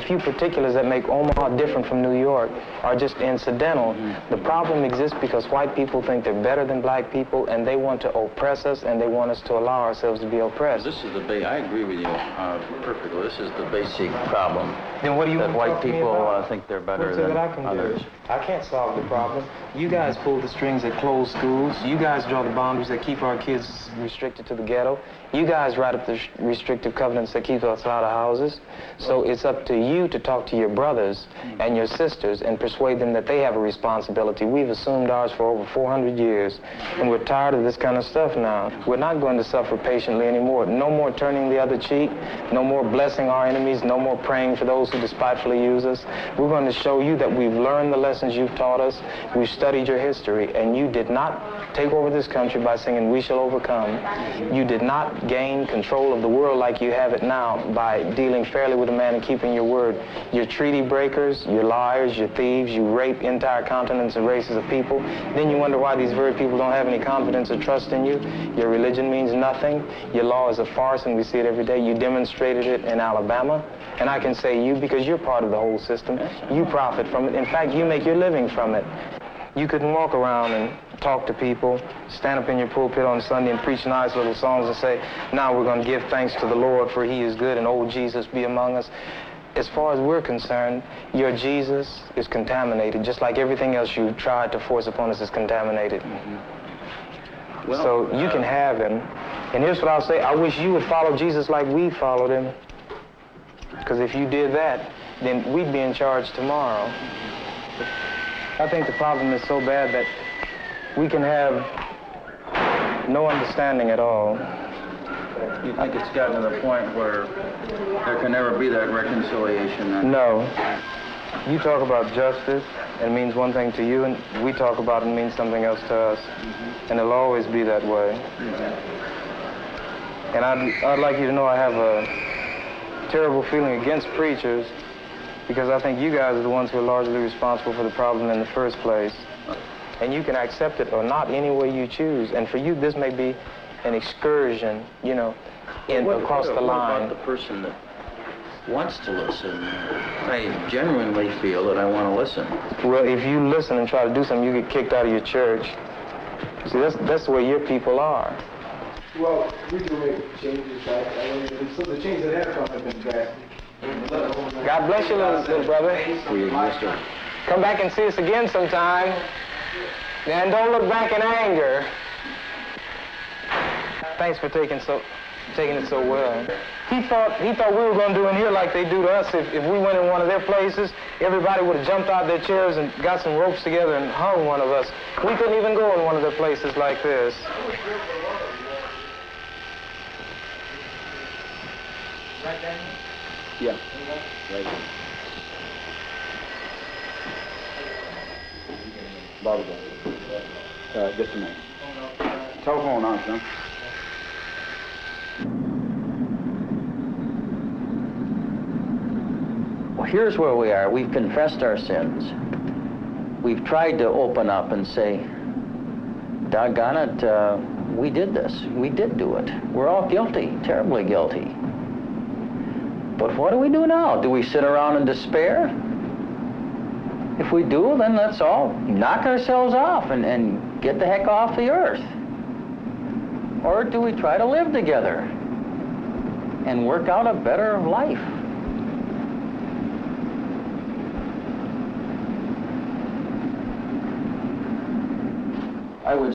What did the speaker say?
few particulars that make Omaha different from New York are just incidental. The problem exists because white people think they're better than black people, and they want to oppress us, and they want us to allow ourselves to be oppressed. This is the I agree with you perfectly. This is the basic problem. Then what do you that want to white talk to me people about? think they're better What's than it that I can others. do? I can't solve the problem. You guys pull the strings that close schools. You guys draw the boundaries that keep our kids restricted to the ghetto. You guys write up the restrictive covenants that keep us out of houses. So it's up to you to talk to your brothers and your sisters and persuade them that they have a responsibility. We've assumed ours for over 400 years, and we're tired of this kind of stuff now. We're not going to suffer patiently anymore. No more turning the other cheek. No more blessing our enemies. No more praying for those who despitefully use us. We're going to show you that we've learned the lessons you've taught us. We've studied your history, and you did not take over this country by singing "We Shall Overcome." You did not gain control of the world like you have it now by dealing fairly with a man and keeping your word. You're treaty breakers, you're liars, you're thieves, you rape entire continents and races of people. Then you wonder why these very people don't have any confidence or trust in you. Your religion means nothing. Your law is a farce, and we see it every day. You demonstrated it in Alabama. And I can say you because you're part of the whole system. You profit from it. In fact, you make your living from it. You couldn't walk around and talk to people, stand up in your pulpit on Sunday and preach nice little songs and say, now we're going to give thanks to the Lord for he is good and old Jesus be among us. As far as we're concerned, your Jesus is contaminated, just like everything else you tried to force upon us is contaminated. Well, so you can have him. And here's what I'll say. I wish you would follow Jesus like we followed him. Because if you did that, then we'd be in charge tomorrow. I think the problem is so bad that we can have no understanding at all. You think it's gotten to the point where there can never be that reconciliation? Then? No. You talk about justice, and it means one thing to you, and we talk about it and means something else to us. And it'll always be that way. And I'd like you to know I have a terrible feeling against preachers, because I think you guys are the ones who are largely responsible for the problem in the first place. And you can accept it or not any way you choose. And for you, this may be an excursion, you know, across the line. What about the person that wants to listen? I genuinely feel that I want to listen. Well, if you listen and try to do something, you get kicked out of your church. See, that's the way your people are. Well, we do make changes, right? So the changes that have come have been drastic. God bless you, little brother. Come back and see us again sometime. And don't look back in anger. Thanks for taking it so well. He thought we were going to do in here like they do to us. If we went in one of their places, everybody would have jumped out their chairs and got some ropes together and hung one of us. We couldn't even go in one of their places like this. Right down here? Yeah. Right. Bobby, just a minute. Telephone on, son. Well, here's where we are. We've confessed our sins. We've tried to open up and say, doggone it, we did this. We did do it. We're all guilty, terribly guilty. But what do we do now? Do we sit around in despair? If we do, then let's all knock ourselves off and get the heck off the earth. Or do we try to live together and work out a better life?